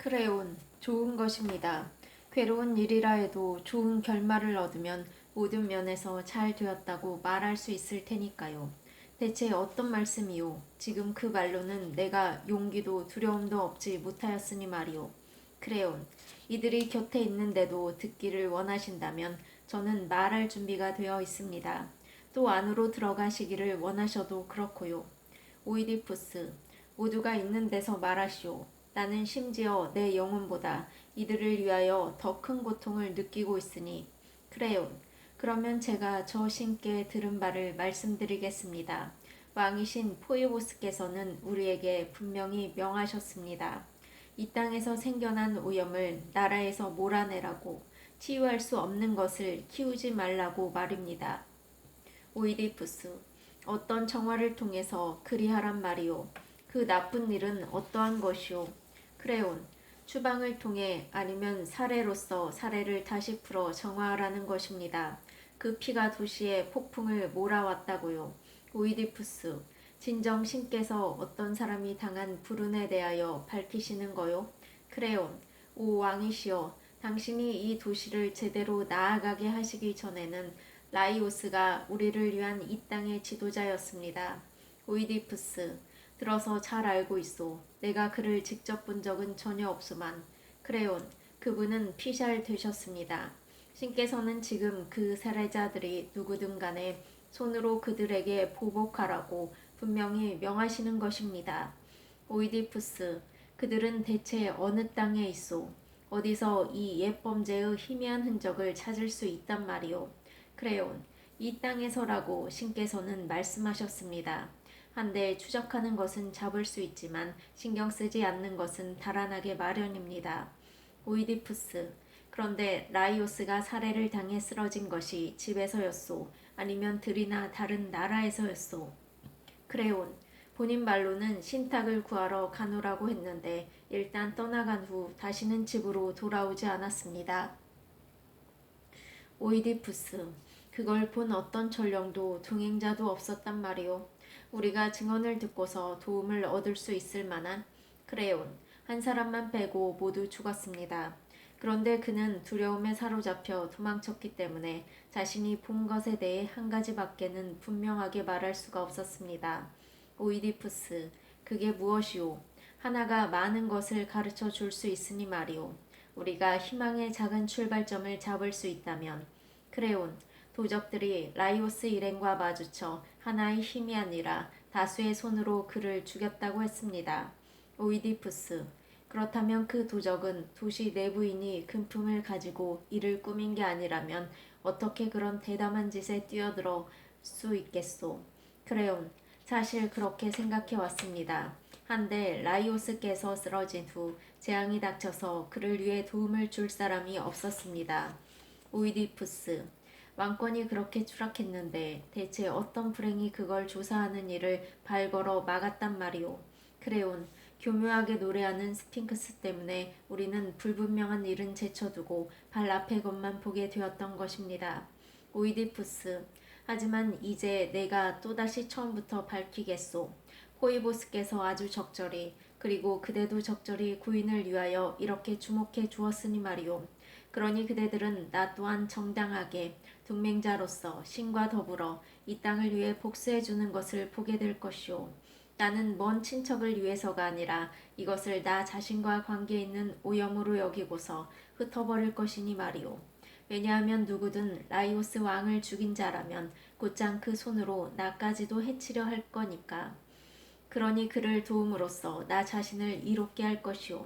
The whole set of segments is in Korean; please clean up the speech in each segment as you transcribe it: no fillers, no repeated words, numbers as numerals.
크레온, 좋은 것입니다. 괴로운 일이라 해도 좋은 결말을 얻으면 모든 면에서 잘 되었다고 말할 수 있을 테니까요. 대체 어떤 말씀이요? 지금 그 말로는 내가 용기도 두려움도 얻지 못하였으니 말이요. 크레온, 이들이 곁에 있는데도 듣기를 원하신다면 저는 말할 준비가 되어 있습니다. 또 안으로 들어가시기를 원하셔도 그렇고요. 오이디푸스, 모두가 있는 데서 말하시오. 나는 심지어 내 영혼보다 이들을 위하여 더 큰 고통을 느끼고 있으니. 크레온, 그러면 제가 저 신께 들은 바를 말씀드리겠습니다. 왕이신 포이보스께서는 우리에게 분명히 명하셨습니다. 이 땅에서 생겨난 오염을 나라에서 몰아내라고, 치유할 수 없는 것을 키우지 말라고 말입니다. 오이디푸스, 어떤 정화를 통해서 그리하란 말이오. 그 나쁜 일은 어떠한 것이오. 크레온, 추방을 통해 아니면 사례로서 사례를 다시 풀어 정화하라는 것입니다. 그 피가 도시에 폭풍을 몰아왔다고요. 오이디푸스, 진정 신께서 어떤 사람이 당한 불운에 대하여 밝히시는 거요. 크레온, 오 왕이시여, 당신이 이 도시를 제대로 나아가게 하시기 전에는 라이오스가 우리를 위한 이 땅의 지도자였습니다. 오이디푸스, 들어서 잘 알고 있소. 내가 그를 직접 본 적은 전혀 없소만. 크레온, 그분은 피샬 되셨습니다. 신께서는 지금 그 살해자들이 누구든 간에 손으로 그들에게 보복하라고 분명히 명하시는 것입니다. 오이디푸스, 그들은 대체 어느 땅에 있소? 어디서 이 옛범죄의 희미한 흔적을 찾을 수 있단 말이오. 크레온, 이 땅에서라고 신께서는 말씀하셨습니다. 한데 추적하는 것은 잡을 수 있지만 신경 쓰지 않는 것은 달아나게 마련입니다. 오이디푸스, 그런데 라이오스가 살해를 당해 쓰러진 것이 집에서였소? 아니면 들이나 다른 나라에서였소? 크레온, 본인 말로는 신탁을 구하러 가노라고 했는데 일단 떠나간 후 다시는 집으로 돌아오지 않았습니다. 오이디푸스, 그걸 본 어떤 전령도 동행자도 없었단 말이오. 우리가 증언을 듣고서 도움을 얻을 수 있을 만한. 크레온, 한 사람만 빼고 모두 죽었습니다. 그런데 그는 두려움에 사로잡혀 도망쳤기 때문에 자신이 본 것에 대해 한 가지밖에는 분명하게 말할 수가 없었습니다. 오이디푸스, 그게 무엇이오? 하나가 많은 것을 가르쳐 줄 수 있으니 말이오. 우리가 희망의 작은 출발점을 잡을 수 있다면. 크레온, 도적들이 라이오스 일행과 마주쳐 하나의 힘이 아니라 다수의 손으로 그를 죽였다고 했습니다. 오이디푸스, 그렇다면 그 도적은 도시 내부인이 금품을 가지고 이를 꾸민 게 아니라면 어떻게 그런 대담한 짓에 뛰어들어 수 있겠소? 크레온, 사실 그렇게 생각해 왔습니다. 한데 라이오스께서 쓰러진 후 재앙이 닥쳐서 그를 위해 도움을 줄 사람이 없었습니다. 오이디푸스, 왕권이 그렇게 추락했는데 대체 어떤 불행이 그걸 조사하는 일을 발걸어 막았단 말이오. 크레온, 교묘하게 노래하는 스핑크스 때문에 우리는 불분명한 일은 제쳐두고 발 앞의 것만 보게 되었던 것입니다. 오이디푸스, 하지만 이제 내가 또다시 처음부터 밝히겠소. 포이보스께서 아주 적절히, 그리고 그대도 적절히 구인을 위하여 이렇게 주목해 주었으니 말이오. 그러니 그대들은 나 또한 정당하게 동맹자로서 신과 더불어 이 땅을 위해 복수해 주는 것을 보게 될 것이오. 나는 먼 친척을 위해서가 아니라 이것을 나 자신과 관계 있는 오염으로 여기고서 흩어버릴 것이니 말이오. 왜냐하면 누구든 라이오스 왕을 죽인 자라면 곧장 그 손으로 나까지도 해치려 할 거니까. 그러니 그를 도움으로써 나 자신을 이롭게 할 것이오.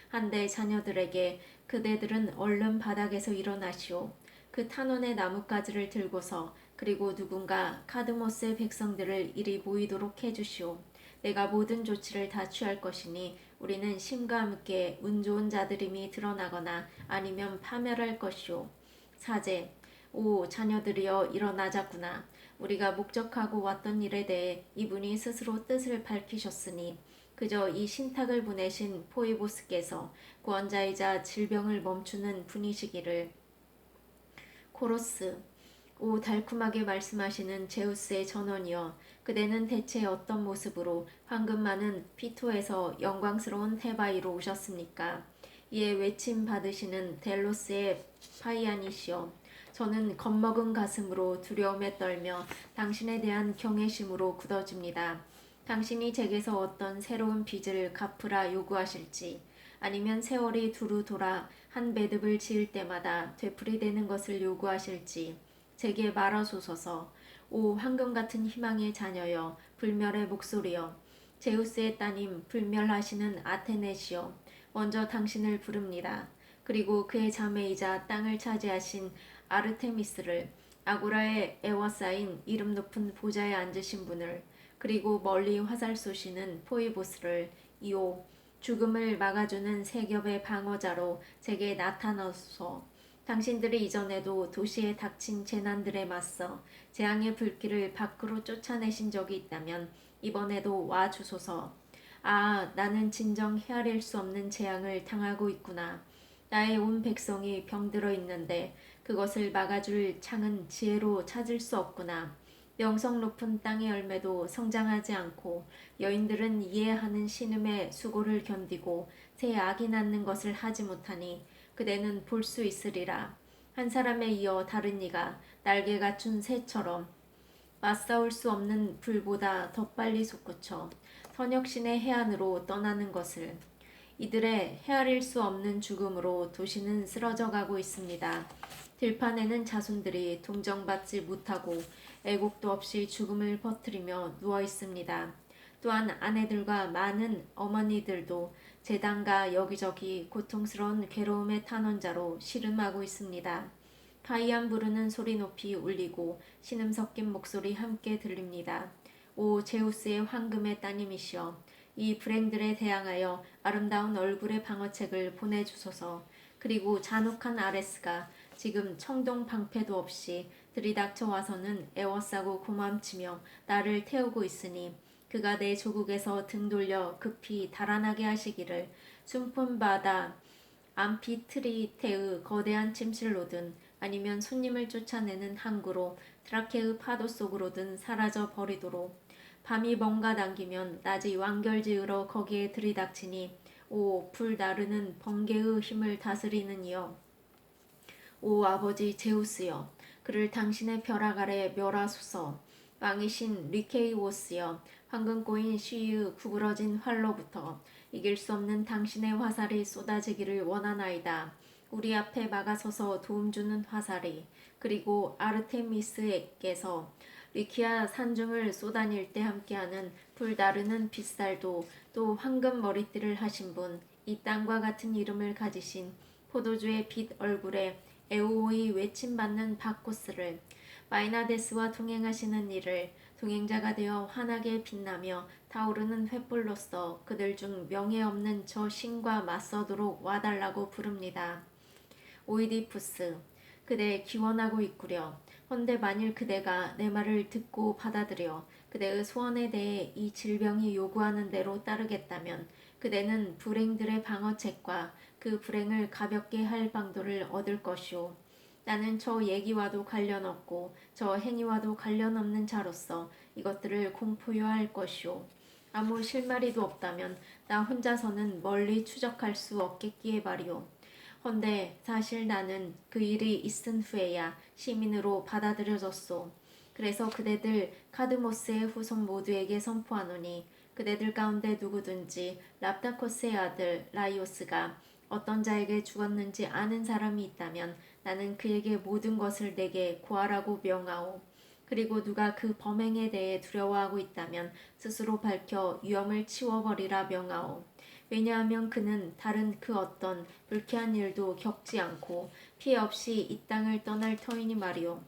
한데 자녀들에게 그대들은 얼른 바닥에서 일어나시오. 그 탄원의 나뭇가지를 들고서 그리고 누군가 카드모스의 백성들을 이리 모이도록 해주시오. 내가 모든 조치를 다 취할 것이니 우리는 심과 함께 운 좋은 자들임이 드러나거나 아니면 파멸할 것이오. 사제, 오 자녀들이여 일어나자꾸나. 우리가 목적하고 왔던 일에 대해 이분이 스스로 뜻을 밝히셨으니 그저 이 신탁을 보내신 포이보스께서 구원자이자 질병을 멈추는 분이시기를. 코로스, 오 달콤하게 말씀하시는 제우스의 전원이여, 그대는 대체 어떤 모습으로 황금 많은 피토에서 영광스러운 테바이로 오셨습니까? 이에 외침 받으시는 델로스의 파이아니시여, 저는 겁먹은 가슴으로 두려움에 떨며 당신에 대한 경외심으로 굳어집니다. 당신이 제게서 어떤 새로운 빚을 갚으라 요구하실지, 아니면 세월이 두루 돌아 한 매듭을 지을 때마다 되풀이되는 것을 요구하실지 제게 말하소서. 오 황금 같은 희망의 자녀여, 불멸의 목소리여, 제우스의 따님 불멸하시는 아테네시여, 먼저 당신을 부릅니다. 그리고 그의 자매이자 땅을 차지하신 아르테미스를, 아고라의 에워싸인 이름 높은 보좌에 앉으신 분을, 그리고 멀리 화살 쏘시는 포이보스를, 이오 죽음을 막아주는 세 겹의 방어자로 제게 나타나소서. 당신들이 이전에도 도시에 닥친 재난들에 맞서 재앙의 불길을 밖으로 쫓아내신 적이 있다면 이번에도 와주소서. 아, 나는 진정 헤아릴 수 없는 재앙을 당하고 있구나. 나의 온 백성이 병들어 있는데 그것을 막아줄 창은 지혜로 찾을 수 없구나. 명성 높은 땅의 열매도 성장하지 않고 여인들은 이해하는 신음의 수고를 견디고 새 악이 낳는 것을 하지 못하니 그대는 볼 수 있으리라. 한 사람에 이어 다른 이가 날개 갖춘 새처럼 맞싸울 수 없는 불보다 더 빨리 솟구쳐 선역신의 해안으로 떠나는 것을, 이들의 헤아릴 수 없는 죽음으로 도시는 쓰러져 가고 있습니다. 들판에는 자손들이 동정받지 못하고 애국도 없이 죽음을 퍼뜨리며 누워 있습니다. 또한 아내들과 많은 어머니들도 재단과 여기저기 고통스러운 괴로움의 탄원자로 씨름하고 있습니다. 파이안 부르는 소리 높이 울리고 신음 섞인 목소리 함께 들립니다. 오 제우스의 황금의 따님이시여, 이 불행들에 대항하여 아름다운 얼굴의 방어책을 보내주소서. 그리고 잔혹한 아레스가 지금 청동 방패도 없이 들이닥쳐 와서는 애워싸고 고맘치며 나를 태우고 있으니 그가 내 조국에서 등 돌려 급히 달아나게 하시기를. 순품바다 암피트리테의 거대한 침실로든 아니면 손님을 쫓아내는 항구로 드라케의 파도 속으로든 사라져 버리도록. 밤이 뭔가 당기면 낮이 완결지으러 거기에 들이닥치니 오 불 나르는 번개의 힘을 다스리는 이여, 오 아버지 제우스여, 그를 당신의 벼락 아래 멸하소서. 왕이신 리케이오스여, 황금 꼬인 시위의 구부러진 활로부터 이길 수 없는 당신의 화살이 쏟아지기를 원하나이다. 우리 앞에 막아서서 도움주는 화살이, 그리고 아르테미스에게서 리키아 산중을 쏟아낼 때 함께하는 불다르는 빗살도, 또 황금 머리띠를 하신 분, 이 땅과 같은 이름을 가지신 포도주의 빛 얼굴에 에오의 외침받는 바코스를, 마이나데스와 동행하시는 이를, 동행자가 되어 환하게 빛나며 타오르는 횃불로서 그들 중 명예 없는 저 신과 맞서도록 와달라고 부릅니다. 오이디푸스, 그대 기원하고 있구려. 헌데 만일 그대가 내 말을 듣고 받아들여 그대의 소원에 대해 이 질병이 요구하는 대로 따르겠다면 그대는 불행들의 방어책과 그 불행을 가볍게 할 방도를 얻을 것이오. 나는 저 얘기와도 관련 없고 저 행위와도 관련 없는 자로서 이것들을 공포해야 할 것이오. 아무 실마리도 없다면 나 혼자서는 멀리 추적할 수 없겠기에 말이오. 헌데 사실 나는 그 일이 있은 후에야 시민으로 받아들여졌소. 그래서 그대들 카드모스의 후손 모두에게 선포하노니 그대들 가운데 누구든지 랍다코스의 아들 라이오스가 어떤 자에게 죽었는지 아는 사람이 있다면 나는 그에게 모든 것을 내게 고하라고 명하오. 그리고 누가 그 범행에 대해 두려워하고 있다면 스스로 밝혀 위험을 치워버리라 명하오. 왜냐하면 그는 다른 그 어떤 불쾌한 일도 겪지 않고 피해 없이 이 땅을 떠날 터이니 말이오.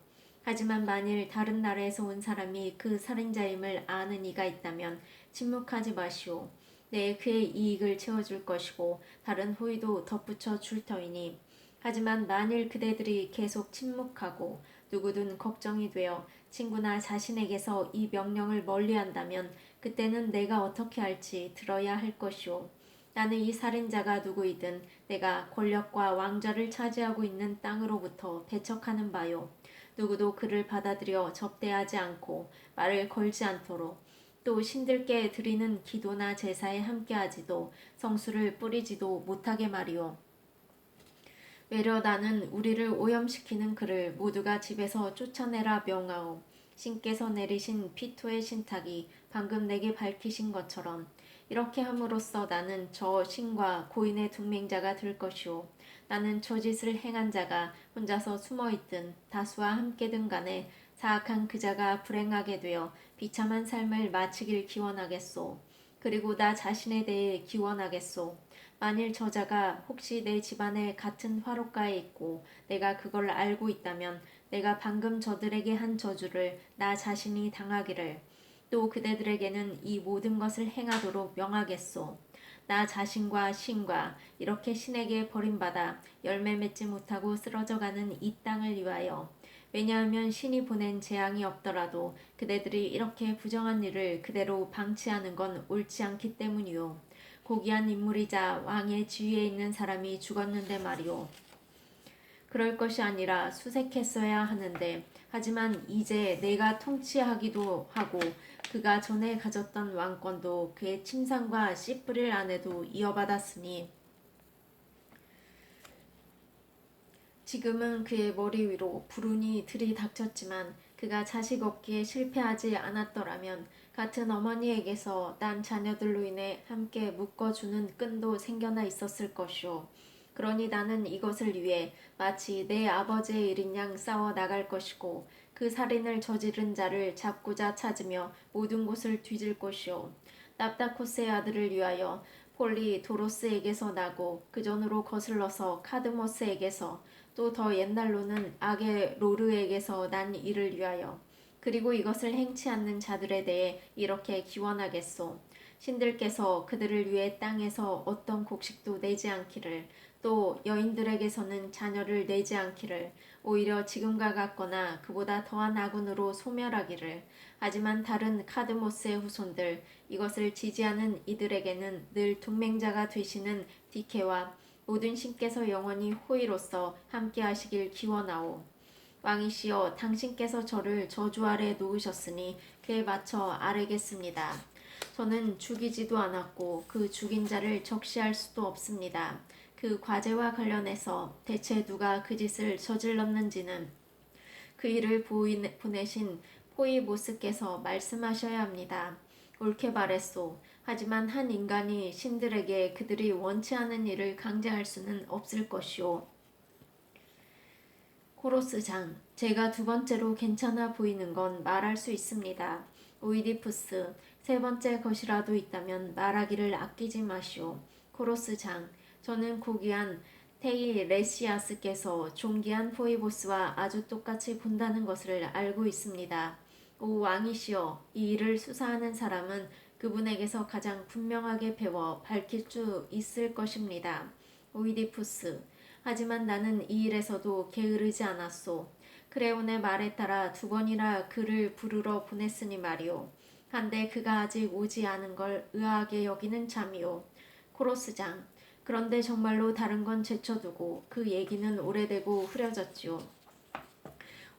하지만 만일 다른 나라에서 온 사람이 그 살인자임을 아는 이가 있다면 침묵하지 마시오. 내 그의 이익을 채워줄 것이고 다른 호의도 덧붙여 줄 터이니. 하지만 만일 그대들이 계속 침묵하고 누구든 걱정이 되어 친구나 자신에게서 이 명령을 멀리한다면 그때는 내가 어떻게 할지 들어야 할 것이오. 나는 이 살인자가 누구이든 내가 권력과 왕좌를 차지하고 있는 땅으로부터 배척하는 바요. 누구도 그를 받아들여 접대하지 않고 말을 걸지 않도록 또 신들께 드리는 기도나 제사에 함께하지도 성수를 뿌리지도 못하게 말이오. 외려 나는 우리를 오염시키는 그를 모두가 집에서 쫓아내라 명하오. 신께서 내리신 피토의 신탁이 방금 내게 밝히신 것처럼 이렇게 함으로써 나는 저 신과 고인의 동맹자가 될 것이오. 나는 저 짓을 행한 자가 혼자서 숨어있든 다수와 함께든 간에 사악한 그 자가 불행하게 되어 비참한 삶을 마치길 기원하겠소. 그리고 나 자신에 대해 기원하겠소. 만일 저자가 혹시 내 집안에 같은 화롯가에 있고 내가 그걸 알고 있다면 내가 방금 저들에게 한 저주를 나 자신이 당하기를 또 그대들에게는 이 모든 것을 행하도록 명하겠소. 나 자신과 신과 이렇게 신에게 버림받아 열매 맺지 못하고 쓰러져가는 이 땅을 위하여 왜냐하면 신이 보낸 재앙이 없더라도 그대들이 이렇게 부정한 일을 그대로 방치하는 건 옳지 않기 때문이요. 고귀한 인물이자 왕의 지위에 있는 사람이 죽었는데 말이오. 그럴 것이 아니라 수색했어야 하는데 하지만 이제 내가 통치하기도 하고 그가 전에 가졌던 왕권도 그의 침상과 씨 뿌릴 안에도 이어받았으니 지금은 그의 머리 위로 불운이 들이닥쳤지만 그가 자식 얻기에 실패하지 않았더라면 같은 어머니에게서 난 자녀들로 인해 함께 묶어주는 끈도 생겨나 있었을 것이오. 그러니 나는 이것을 위해 마치 내 아버지의 일인 양 싸워 나갈 것이고 그 살인을 저지른 자를 잡고자 찾으며 모든 곳을 뒤질 것이오. 납다코스의 아들을 위하여 폴리도로스에게서 나고 그전으로 거슬러서 카드모스에게서 또 더 옛날로는 아게로르에게서 난 이를 위하여 그리고 이것을 행치 않는 자들에 대해 이렇게 기원하겠소. 신들께서 그들을 위해 땅에서 어떤 곡식도 내지 않기를 또 여인들에게서는 자녀를 내지 않기를 오히려 지금과 같거나 그보다 더한 아군으로 소멸하기를 하지만 다른 카드모스의 후손들 이것을 지지하는 이들에게는 늘 동맹자가 되시는 디케와 모든 신께서 영원히 호의로서 함께하시길 기원하오. 왕이시여 당신께서 저를 저주 아래 놓으셨으니 그에 맞춰 아뢰겠습니다. 저는 죽이지도 않았고 그 죽인 자를 적시할 수도 없습니다. 그 과제와 관련해서 대체 누가 그 짓을 저질렀는지는 그 일을 보내신 포이모스께서 말씀하셔야 합니다. 옳게 말했소. 하지만 한 인간이 신들에게 그들이 원치 않은 일을 강제할 수는 없을 것이오. 코로스장, 제가 두 번째로 괜찮아 보이는 건 말할 수 있습니다. 오이디푸스, 세 번째 것이라도 있다면 말하기를 아끼지 마시오. 코로스장, 저는 고귀한 테이레시아스께서 존귀한 포이보스와 아주 똑같이 본다는 것을 알고 있습니다. 오 왕이시여, 이 일을 수사하는 사람은 그분에게서 가장 분명하게 배워 밝힐 수 있을 것입니다. 오이디푸스, 하지만 나는 이 일에서도 게으르지 않았소. 크레온의 말에 따라 두 번이나 그를 부르러 보냈으니 말이오. 한데 그가 아직 오지 않은 걸 의아하게 여기는 참이오. 코로스장, 그런데 정말로 다른 건 제쳐두고 그 얘기는 오래되고 흐려졌지요.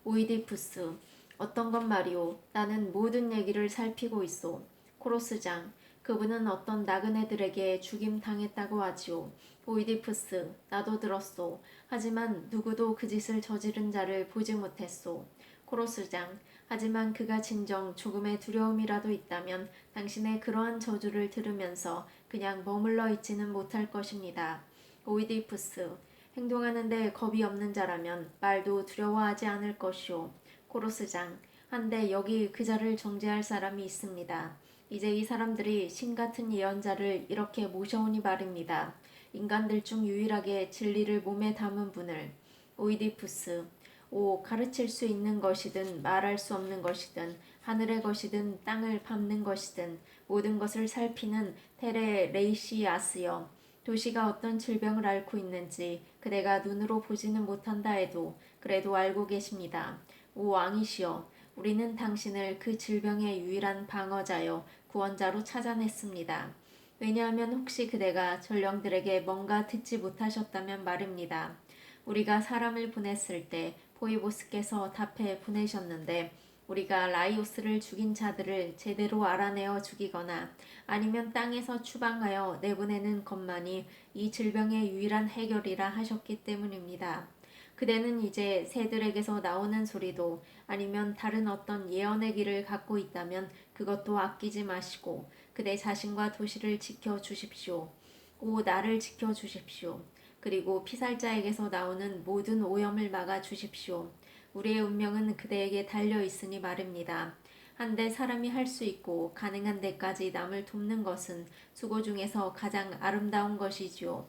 오이디푸스, 어떤 건 말이오. 나는 모든 얘기를 살피고 있소. 코로스장, 그분은 어떤 나그네들에게 죽임 당했다고 하지요. 오이디푸스, 나도 들었소. 하지만 누구도 그 짓을 저지른 자를 보지 못했소. 코로스장, 하지만 그가 진정 조금의 두려움이라도 있다면 당신의 그러한 저주를 들으면서 그냥 머물러 있지는 못할 것입니다. 오이디푸스, 행동하는데 겁이 없는 자라면 말도 두려워하지 않을 것이오. 코로스장, 한데 여기 그 자를 정죄할 사람이 있습니다. 이제 이 사람들이 신 같은 예언자를 이렇게 모셔오니 말입니다. 인간들 중 유일하게 진리를 몸에 담은 분을. 오이디푸스, 오 가르칠 수 있는 것이든 말할 수 없는 것이든 하늘의 것이든 땅을 밟는 것이든 모든 것을 살피는 테레레이시아스여, 도시가 어떤 질병을 앓고 있는지 그대가 눈으로 보지는 못한다 해도 그래도 알고 계십니다. 오 왕이시여, 우리는 당신을 그 질병의 유일한 방어자여 구원자로 찾아냈습니다. 왜냐하면 혹시 그대가 전령들에게 뭔가 듣지 못하셨다면 말입니다. 우리가 사람을 보냈을 때 포이보스께서 답해 보내셨는데 우리가 라이오스를 죽인 자들을 제대로 알아내어 죽이거나 아니면 땅에서 추방하여 내보내는 것만이 이 질병의 유일한 해결이라 하셨기 때문입니다. 그대는 이제 새들에게서 나오는 소리도 아니면 다른 어떤 예언의 길을 갖고 있다면 그것도 아끼지 마시고 그대 자신과 도시를 지켜 주십시오. 오 나를 지켜 주십시오. 그리고 피살자에게서 나오는 모든 오염을 막아 주십시오. 우리의 운명은 그대에게 달려 있으니 말입니다. 한데 사람이 할 수 있고 가능한 데까지 남을 돕는 것은 수고 중에서 가장 아름다운 것이지요.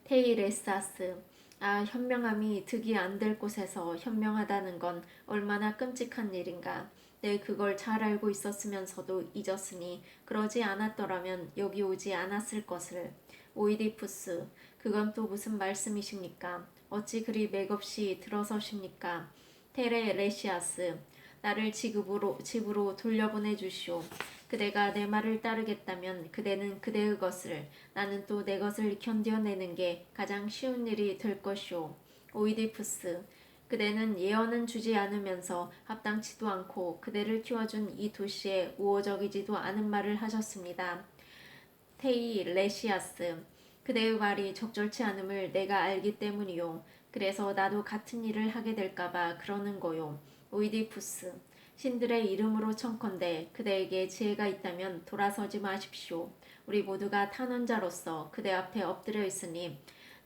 테이레사스 현명함이 득이 안 될 곳에서 현명하다는 건 얼마나 끔찍한 일인가. 내 그걸 잘 알고 있었으면서도 잊었으니 그러지 않았더라면 여기 오지 않았을 것을. 오이디푸스, 그건 또 무슨 말씀이십니까? 어찌 그리 맥없이 들어서십니까? 테레레시아스, 나를 집으로 돌려보내 주시오. 그대가 내 말을 따르겠다면 그대는 그대의 것을, 나는 또 내 것을 견뎌내는 게 가장 쉬운 일이 될 것이오. 오이디푸스, 그대는 예언은 주지 않으면서 합당치도 않고 그대를 키워준 이 도시에 우호적이지도 않은 말을 하셨습니다. 테이레시아스, 그대의 말이 적절치 않음을 내가 알기 때문이요. 그래서 나도 같은 일을 하게 될까봐 그러는 거요. 오이디푸스, 신들의 이름으로 청컨대 그대에게 지혜가 있다면 돌아서지 마십시오. 우리 모두가 탄원자로서 그대 앞에 엎드려 있으니.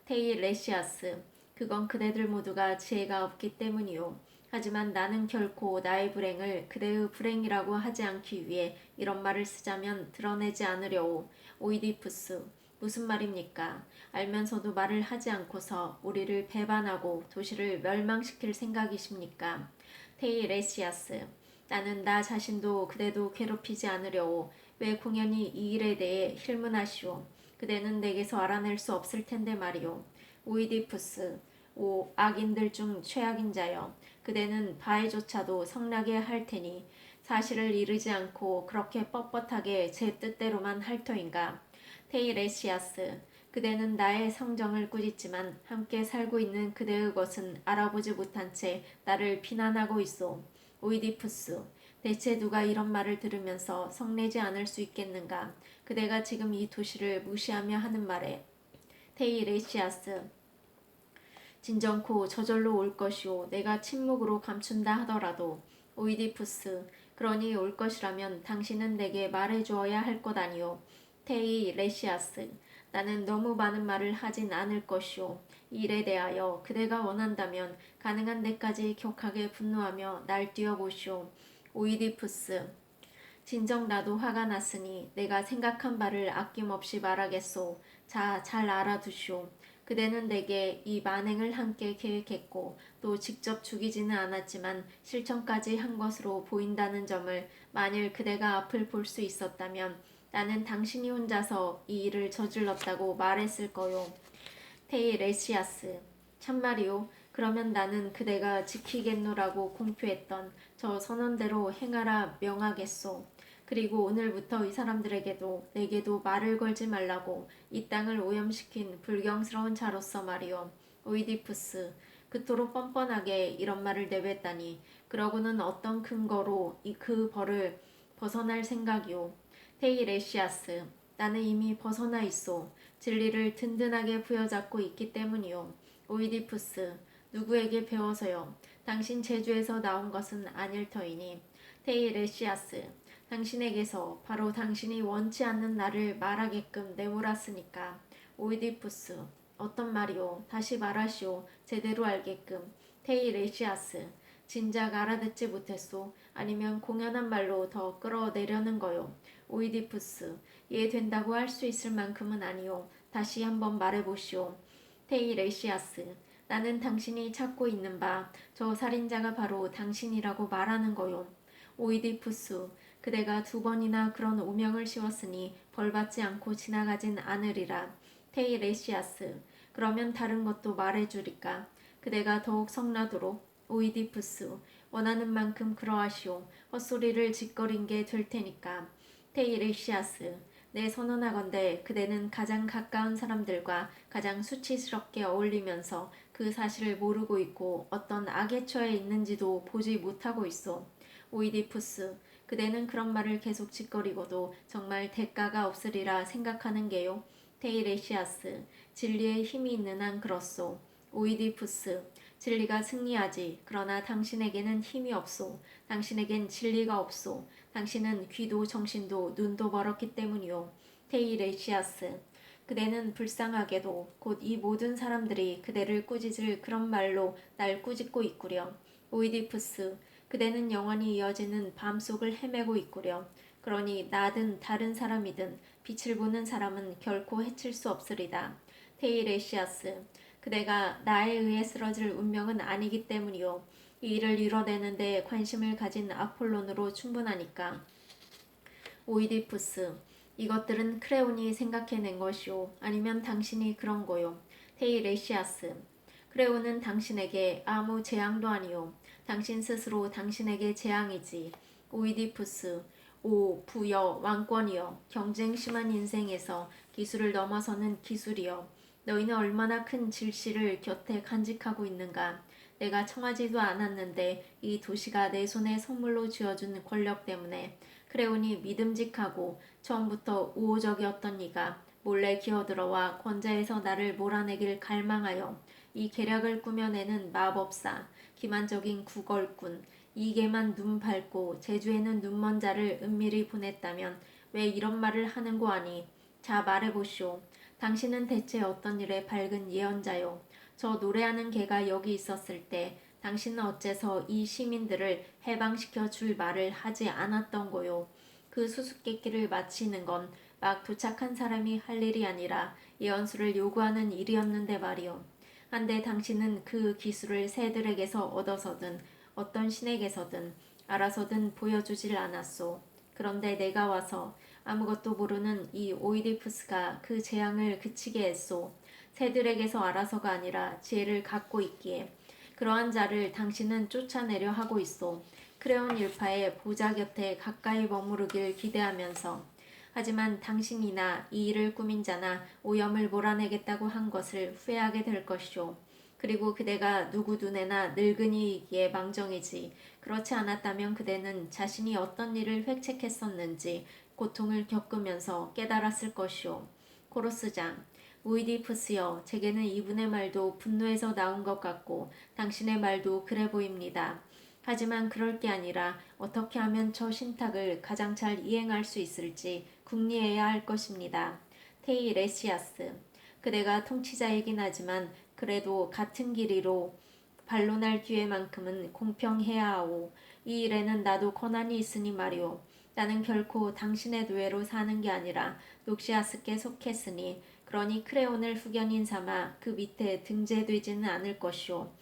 테이레시아스, 그건 그대들 모두가 지혜가 없기 때문이요. 하지만 나는 결코 나의 불행을 그대의 불행이라고 하지 않기 위해 이런 말을 쓰자면 드러내지 않으려오. 오이디푸스, 무슨 말입니까? 알면서도 말을 하지 않고서 우리를 배반하고 도시를 멸망시킬 생각이십니까? 테이레시아스, 나는 나 자신도 그대도 괴롭히지 않으려오. 왜 공연히 이 일에 대해 힐문하시오. 그대는 내게서 알아낼 수 없을 텐데 말이오. 오이디푸스, 오 악인들 중 최악인 자여, 그대는 바에조차도 성나게 할 테니 사실을 이르지 않고 그렇게 뻣뻣하게 제 뜻대로만 할 터인가. 테이레시아스, 그대는 나의 성정을 꾸짖지만 함께 살고 있는 그대의 것은 알아보지 못한 채 나를 비난하고 있소. 오이디푸스, 대체 누가 이런 말을 들으면서 성내지 않을 수 있겠는가. 그대가 지금 이 도시를 무시하며 하는 말에. 테이레시아스, 진정코 저절로 올 것이오. 내가 침묵으로 감춘다 하더라도. 오이디푸스, 그러니 올 것이라면 당신은 내게 말해주어야 할 것 아니오. 테이레시아스, 나는 너무 많은 말을 하진 않을 것이오. 이 일에 대하여 그대가 원한다면 가능한 데까지 격하게 분노하며 날 뛰어보시오. 오이디푸스, 진정 나도 화가 났으니 내가 생각한 바를 아낌없이 말하겠소. 자, 잘 알아두시오. 그대는 내게 이 만행을 함께 계획했고 또 직접 죽이지는 않았지만 실천까지 한 것으로 보인다는 점을 만일 그대가 앞을 볼 수 있었다면 나는 당신이 혼자서 이 일을 저질렀다고 말했을 거요. 테이레시아스, 참말이오. 그러면 나는 그대가 지키겠노라고 공표했던 저 선언대로 행하라 명하겠소. 그리고 오늘부터 이 사람들에게도 내게도 말을 걸지 말라고 이 땅을 오염시킨 불경스러운 자로서 말이오. 오이디푸스, 그토록 뻔뻔하게 이런 말을 내뱉다니 그러고는 어떤 근거로 그 벌을 벗어날 생각이오. 테이레시아스, 나는 이미 벗어나 있소. 진리를 든든하게 부여잡고 있기 때문이오. 오이디푸스, 누구에게 배워서요. 당신 제주에서 나온 것은 아닐 터이니. 테이레시아스, 당신에게서 바로 당신이 원치 않는 나를 말하게끔 내몰았으니까. 오이디푸스, 어떤 말이오. 다시 말하시오. 제대로 알게끔. 테이레시아스, 진작 알아듣지 못했소. 아니면 공연한 말로 더 끌어내려는 거요. 오이디푸스, 이해된다고 할 수 있을 만큼은 아니오. 다시 한번 말해보시오. 테이레시아스, 나는 당신이 찾고 있는 바 저 살인자가 바로 당신이라고 말하는 거요. 오이디푸스, 그대가 2번이나 그런 오명을 씌웠으니 벌받지 않고 지나가진 않으리라. 테이레시아스, 그러면 다른 것도 말해주리까. 그대가 더욱 성나도록. 오이디푸스, 원하는 만큼 그러하시오. 헛소리를 짓거린 게 될 테니까. 테이레시아스, 내 선언하건대 그대는 가장 가까운 사람들과 가장 수치스럽게 어울리면서 그 사실을 모르고 있고 어떤 악에 처해 있는지도 보지 못하고 있어. 오이디푸스, 그대는 그런 말을 계속 짓거리고도 정말 대가가 없으리라 생각하는 게요. 테이레시아스, 진리의 힘이 있는 한 그렇소. 오이디푸스, 진리가 승리하지. 그러나 당신에게는 힘이 없소. 당신에겐 진리가 없소. 당신은 귀도 정신도 눈도 멀었기 때문이요. 테이레시아스, 그대는 불쌍하게도 곧 이 모든 사람들이 그대를 꾸짖을 그런 말로 날 꾸짖고 있구려. 오이디푸스, 그대는 영원히 이어지는 밤속을 헤매고 있구려. 그러니 나든 다른 사람이든 빛을 보는 사람은 결코 해칠 수 없으리다. 테이레시아스, 그대가 나에 의해 쓰러질 운명은 아니기 때문이요. 이 일을 이뤄내는 데 관심을 가진 아폴론으로 충분하니까. 오이디푸스, 이것들은 크레온이 생각해낸 것이오. 아니면 당신이 그런 거요. 테이레시아스, 크레온은 당신에게 아무 재앙도 아니오. 당신 스스로 당신에게 재앙이지. 오이디푸스, 오, 부여, 왕권이여, 경쟁 심한 인생에서 기술을 넘어서는 기술이여. 너희는 얼마나 큰 질시를 곁에 간직하고 있는가. 내가 청하지도 않았는데 이 도시가 내 손에 선물로 쥐어준 권력 때문에 크레온이 믿음직하고 처음부터 우호적이었던 이가 몰래 기어들어와 권자에서 나를 몰아내길 갈망하여 이 계략을 꾸며내는 마법사, 기만적인 구걸꾼, 이게만 눈 밝고 제주에는 눈먼 자를 은밀히 보냈다면 왜 이런 말을 하는고 하니? 자, 말해보시오. 당신은 대체 어떤 일의 밝은 예언자요? 저 노래하는 개가 여기 있었을 때 당신은 어째서 이 시민들을 해방시켜 줄 말을 하지 않았던 거요? 그 수수께끼를 마치는 건 막 도착한 사람이 할 일이 아니라 예언수를 요구하는 일이었는데 말이요. 한데 당신은 그 기술을 새들에게서 얻어서든 어떤 신에게서든 알아서든 보여주질 않았소. 그런데 내가 와서 아무것도 모르는 이 오이디푸스가 그 재앙을 그치게 했소. 새들에게서 알아서가 아니라 지혜를 갖고 있기에 그러한 자를 당신은 쫓아내려 하고 있소. 크레온 일파의 보좌 곁에 가까이 머무르길 기대하면서. 하지만 당신이나 이 일을 꾸민 자나 오염을 몰아내겠다고 한 것을 후회하게 될 것이오. 그리고 그대가 누구 눈에나 늙은이이기에 망정이지. 그렇지 않았다면 그대는 자신이 어떤 일을 획책했었는지 고통을 겪으면서 깨달았을 것이오. 코로스장, 오이디푸스여, 제게는 이분의 말도 분노에서 나온 것 같고 당신의 말도 그래 보입니다. 하지만 그럴 게 아니라 어떻게 하면 저 신탁을 가장 잘 이행할 수 있을지 궁리해야 할 것입니다. 테이레시아스, 그대가 통치자이긴 하지만 그래도 같은 길이로 반론할 기회만큼은 공평해야 하오. 이 일에는 나도 권한이 있으니 말이오. 나는 결코 당신의 노예로 사는 게 아니라 녹시아스께 속했으니 그러니 크레온을 후견인 삼아 그 밑에 등재되지는 않을 것이오.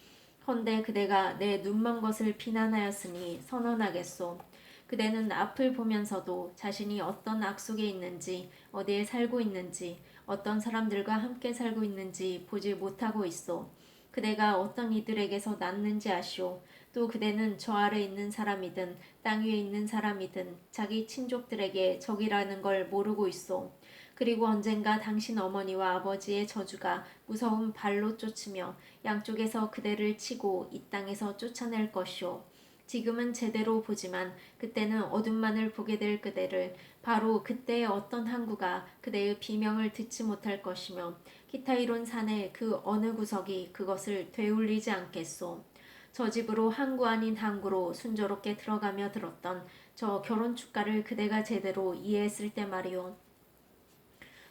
헌데 그대가 내 눈먼 것을 비난하였으니 선언하겠소. 그대는 앞을 보면서도 자신이 어떤 악 속에 있는지, 어디에 살고 있는지, 어떤 사람들과 함께 살고 있는지 보지 못하고 있소. 그대가 어떤 이들에게서 났는지 아시오. 또 그대는 저 아래 있는 사람이든 땅 위에 있는 사람이든 자기 친족들에게 적이라는 걸 모르고 있소. 그리고 언젠가 당신 어머니와 아버지의 저주가 무서운 발로 쫓으며 양쪽에서 그대를 치고 이 땅에서 쫓아낼 것이오. 지금은 제대로 보지만 그때는 어둠만을 보게 될 그대를 바로 그때의 어떤 항구가 그대의 비명을 듣지 못할 것이며 키타이론 산의 그 어느 구석이 그것을 되울리지 않겠소. 저 집으로 항구 아닌 항구로 순조롭게 들어가며 들었던 저 결혼 축가를 그대가 제대로 이해했을 때 말이오.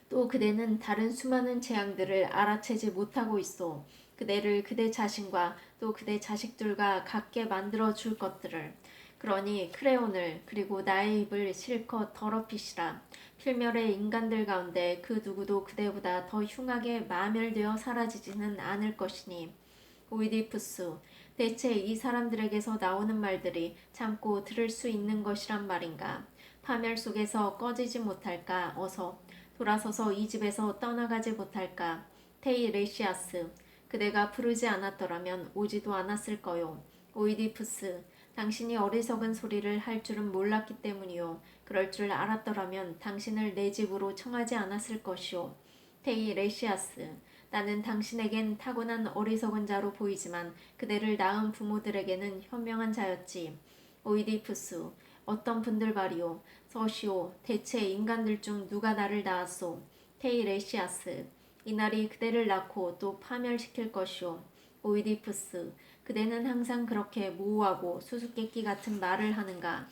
또 그대는 다른 수많은 재앙들을 알아채지 못하고 있어. 그대를 그대 자신과 또 그대 자식들과 같게 만들어 줄 것들을. 그러니 크레온을 그리고 나의 입을 실컷 더럽히시라. 필멸의 인간들 가운데 그 누구도 그대보다 더 흉하게 마멸되어 사라지지는 않을 것이니. 오이디푸스, 대체 이 사람들에게서 나오는 말들이 참고 들을 수 있는 것이란 말인가. 파멸 속에서 꺼지지 못할까. 어서 돌아서서 이 집에서 떠나가지 못할까. 테이레시아스, 그대가 부르지 않았더라면 오지도 않았을 거요. 오이디푸스, 당신이 어리석은 소리를 할 줄은 몰랐기 때문이요. 그럴 줄 알았더라면 당신을 내 집으로 청하지 않았을 것이오. 테이레시아스, 나는 당신에겐 타고난 어리석은 자로 보이지만 그대를 낳은 부모들에게는 현명한 자였지. 오이디푸스, 어떤 분들 말이오. 서시오, 대체 인간들 중 누가 나를 낳았소. 테이레시아스, 이날이 그대를 낳고 또 파멸시킬 것이오. 오이디푸스, 그대는 항상 그렇게 모호하고 수수께끼 같은 말을 하는가.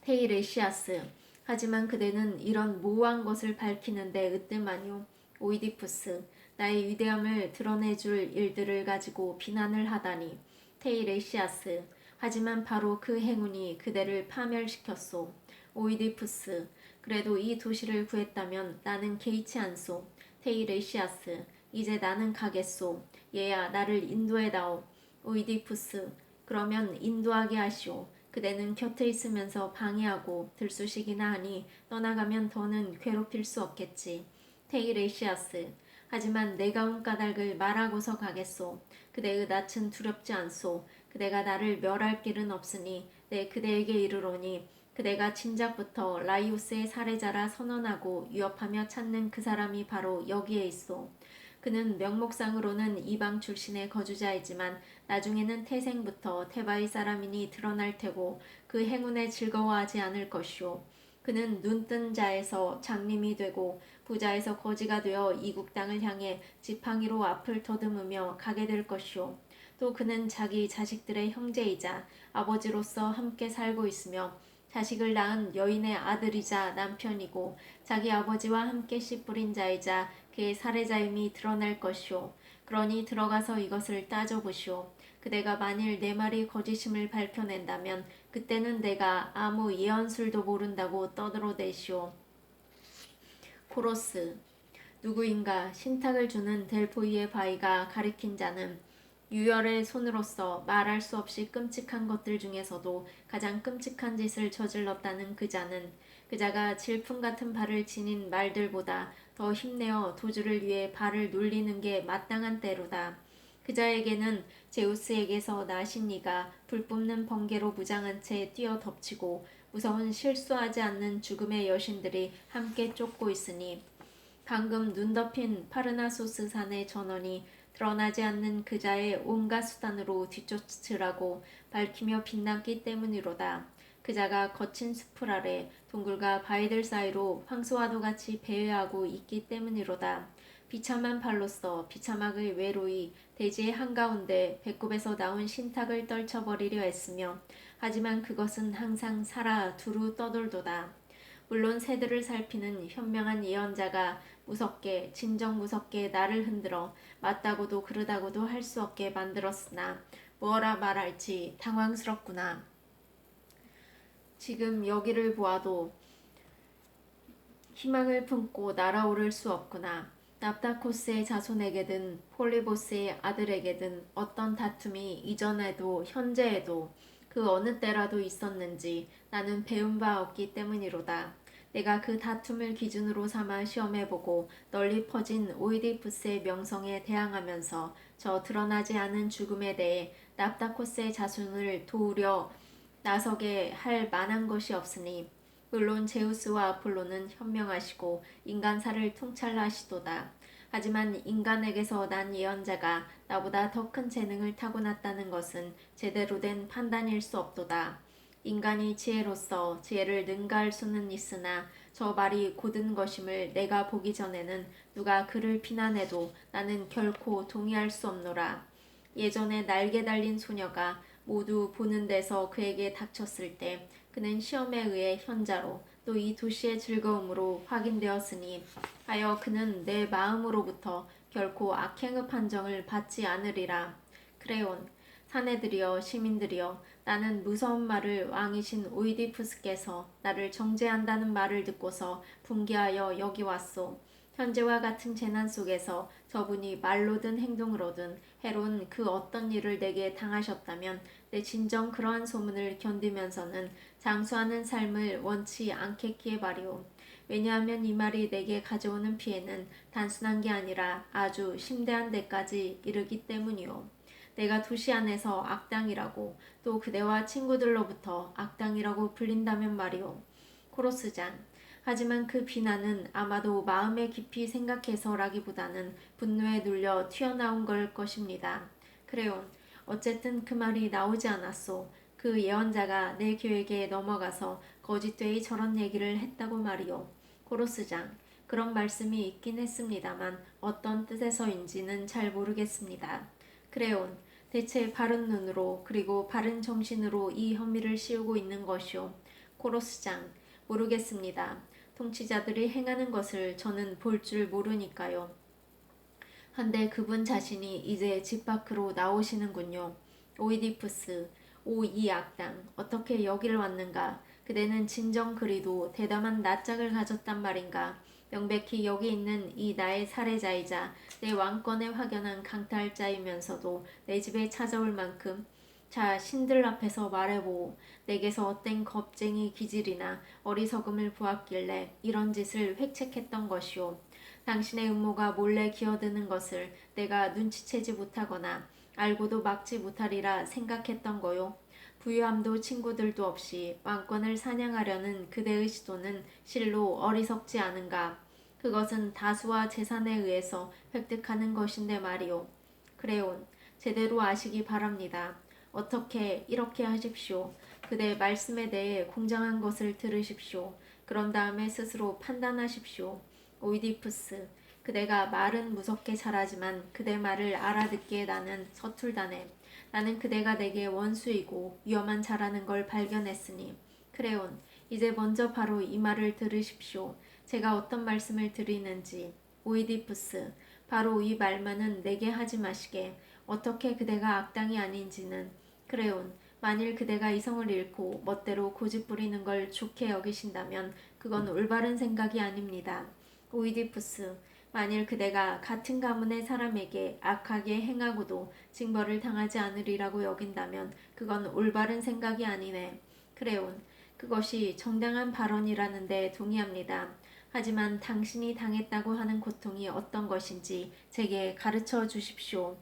테이레시아스, 하지만 그대는 이런 모호한 것을 밝히는데 으뜸하니오. 오이디푸스, 나의 위대함을 드러내줄 일들을 가지고 비난을 하다니. 테이레시아스, 하지만 바로 그 행운이 그대를 파멸시켰소. 오이디푸스, 그래도 이 도시를 구했다면 나는 개의치 않소. 테이레시아스, 이제 나는 가겠소. 얘야, 나를 인도해다오. 오이디푸스, 그러면 인도하게 하시오. 그대는 곁에 있으면서 방해하고 들쑤시기나 하니 떠나가면 더는 괴롭힐 수 없겠지. 테이레시아스, 하지만 내가 온 까닭을 말하고서 가겠소. 그대의 낯은 두렵지 않소. 그대가 나를 멸할 길은 없으니 내 그대에게 이르노니 그대가 진작부터 라이오스의 살해자라 선언하고 위협하며 찾는 그 사람이 바로 여기에 있소. 그는 명목상으로는 이방 출신의 거주자이지만 나중에는 태생부터 테바의 사람이니 드러날 테고 그 행운에 즐거워하지 않을 것이오. 그는 눈뜬 자에서 장님이 되고 부자에서 거지가 되어 이국 땅을 향해 지팡이로 앞을 더듬으며 가게 될 것이오. 또 그는 자기 자식들의 형제이자 아버지로서 함께 살고 있으며 자식을 낳은 여인의 아들이자 남편이고 자기 아버지와 함께 씨 뿌린 자이자 그의 살해자임이 드러날 것이오. 그러니 들어가서 이것을 따져보시오. 그대가 만일 내 말이 거짓임을 밝혀낸다면 그때는 내가 아무 예언술도 모른다고 떠들어대시오. 코러스, 누구인가 신탁을 주는 델포이의 바위가 가리킨 자는 유혈의 손으로서 말할 수 없이 끔찍한 것들 중에서도 가장 끔찍한 짓을 저질렀다는 그 자는 그 자가 질풍 같은 발을 지닌 말들보다 더 힘내어 도주를 위해 발을 놀리는 게 마땅한 때로다. 그 자에게는 제우스에게서 나신 이가 불 뿜는 번개로 무장한 채 뛰어 덮치고 무서운 실수하지 않는 죽음의 여신들이 함께 쫓고 있으니 방금 눈 덮인 파르나소스 산의 전원이 드러나지 않는 그자의 온갖 수단으로 뒤쫓으라고 밝히며 빛났기 때문이로다. 그자가 거친 숲풀 아래 동굴과 바위들 사이로 황소와도 같이 배회하고 있기 때문이로다. 비참한 발로써 비참하게 외로이 대지의 한가운데 배꼽에서 나온 신탁을 떨쳐버리려 했으며 하지만 그것은 항상 살아 두루 떠돌도다. 물론 새들을 살피는 현명한 예언자가 무섭게 진정 무섭게 나를 흔들어 맞다고도 그러다고도 할 수 없게 만들었으나 뭐라 말할지 당황스럽구나. 지금 여기를 보아도 희망을 품고 날아오를 수 없구나. 납다코스의 자손에게든 폴리보스의 아들에게든 어떤 다툼이 이전에도 현재에도 그 어느 때라도 있었는지 나는 배운 바 없기 때문이로다. 내가 그 다툼을 기준으로 삼아 시험해보고 널리 퍼진 오이디푸스의 명성에 대항하면서 저 드러나지 않은 죽음에 대해 납다코스의 자손을 도우려 나서게 할 만한 것이 없으니 물론 제우스와 아폴로는 현명하시고 인간사를 통찰하시도다. 하지만 인간에게서 난 예언자가 나보다 더 큰 재능을 타고났다는 것은 제대로 된 판단일 수 없도다. 인간이 지혜로서 지혜를 능가할 수는 있으나 저 말이 고든 것임을 내가 보기 전에는 누가 그를 비난해도 나는 결코 동의할 수 없노라. 예전에 날개 달린 소녀가 모두 보는 데서 그에게 닥쳤을 때 그는 시험에 의해 현자로 또 이 도시의 즐거움으로 확인되었으니 하여 그는 내 마음으로부터 결코 악행의 판정을 받지 않으리라. 크레온, 사내들이여 시민들이여 나는 무서운 말을 왕이신 오이디푸스께서 나를 정죄한다는 말을 듣고서 분개하여 여기 왔소. 현재와 같은 재난 속에서 저분이 말로든 행동으로든 해로운 그 어떤 일을 내게 당하셨다면 내 진정 그러한 소문을 견디면서는 장수하는 삶을 원치 않겠기에 말이오. 왜냐하면 이 말이 내게 가져오는 피해는 단순한 게 아니라 아주 심대한 데까지 이르기 때문이오. 내가 도시 안에서 악당이라고 또 그대와 친구들로부터 악당이라고 불린다면 말이오. 코로스장. 하지만 그 비난은 아마도 마음에 깊이 생각해서라기보다는 분노에 눌려 튀어나온 걸 것입니다. 크레온. 어쨌든 그 말이 나오지 않았소. 그 예언자가 내 계획에 넘어가서 거짓되이 저런 얘기를 했다고 말이오. 코로스장. 그런 말씀이 있긴 했습니다만 어떤 뜻에서인지는 잘 모르겠습니다. 크레온. 대체 바른 눈으로 그리고 바른 정신으로 이 혐의를 씌우고 있는 것이오. 코로스장. 모르겠습니다. 통치자들이 행하는 것을 저는 볼 줄 모르니까요. 한데 그분 자신이 이제 집 밖으로 나오시는군요. 오이디푸스. 오 이 악당. 어떻게 여기를 왔는가. 그대는 진정 그리도 대담한 낯짝을 가졌단 말인가. 명백히 여기 있는 이 나의 살해자이자 내 왕권에 확연한 강탈자이면서도 내 집에 찾아올 만큼 자 신들 앞에서 말해보오. 내게서 어떤 겁쟁이 기질이나 어리석음을 보았길래 이런 짓을 획책했던 것이오. 당신의 음모가 몰래 기어드는 것을 내가 눈치채지 못하거나 알고도 막지 못하리라 생각했던 거요. 부유함도 친구들도 없이 왕권을 사냥하려는 그대의 시도는 실로 어리석지 않은가. 그것은 다수와 재산에 의해서 획득하는 것인데 말이오. 크레온, 제대로 아시기 바랍니다. 어떻게 이렇게 하십시오. 그대 말씀에 대해 공정한 것을 들으십시오. 그런 다음에 스스로 판단하십시오. 오이디푸스, 그대가 말은 무섭게 잘하지만 그대 말을 알아듣기에 나는 서툴다네. 나는 그대가 내게 원수이고 위험한 자라는 걸 발견했으니. 크레온, 이제 먼저 바로 이 말을 들으십시오. 제가 어떤 말씀을 드리는지. 오이디푸스, 바로 이 말만은 내게 하지 마시게. 어떻게 그대가 악당이 아닌지는. 크레온, 만일 그대가 이성을 잃고 멋대로 고집 부리는 걸 좋게 여기신다면 그건 올바른 생각이 아닙니다. 오이디푸스, 만일 그대가 같은 가문의 사람에게 악하게 행하고도 징벌을 당하지 않으리라고 여긴다면 그건 올바른 생각이 아니네. 크레온, 그것이 정당한 발언이라는 데 동의합니다. 하지만 당신이 당했다고 하는 고통이 어떤 것인지 제게 가르쳐 주십시오.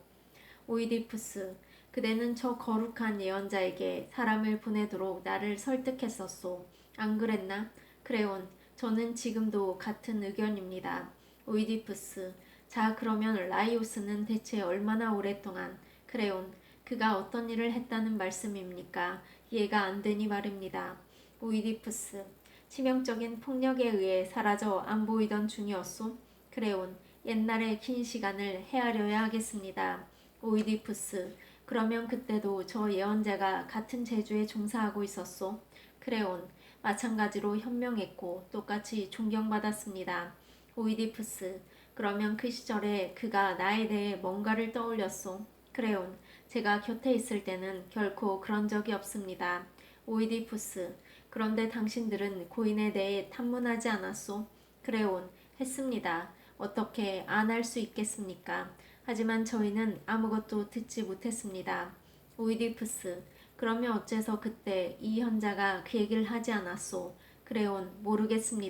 오이디푸스, 그대는 저 거룩한 예언자에게 사람을 보내도록 나를 설득했었소. 안 그랬나? 크레온, 저는 지금도 같은 의견입니다. 오이디푸스, 자 그러면 라이오스는 대체 얼마나 오랫동안. 크레온, 그가 어떤 일을 했다는 말씀입니까? 이해가 안 되니 말입니다. 오이디푸스, 치명적인 폭력에 의해 사라져 안 보이던 중이었소. 크레온, 옛날의 긴 시간을 헤아려야 하겠습니다. 오이디푸스, 그러면 그때도 저 예언자가 같은 제주에 종사하고 있었소. 크레온, 마찬가지로 현명했고 똑같이 존경받았습니다. 오이디푸스, 그러면 그 시절에 그가 나에 대해 뭔가를 떠올렸소. 크레온, 제가 곁에 있을 때는 결코 그런 적이 없습니다. 오이디푸스, 그런데 당신들은 고인에 대해 탐문하지 않았소? 크레온, 했습니다. 어떻게 안 할 수 있겠습니까? 하지만 저희는 아무것도 듣지 못했습니다. 오이디푸스, 그러면 어째서 그때 이 현자가 그 얘기를 하지 않았소? 크레온, 모르겠습니다.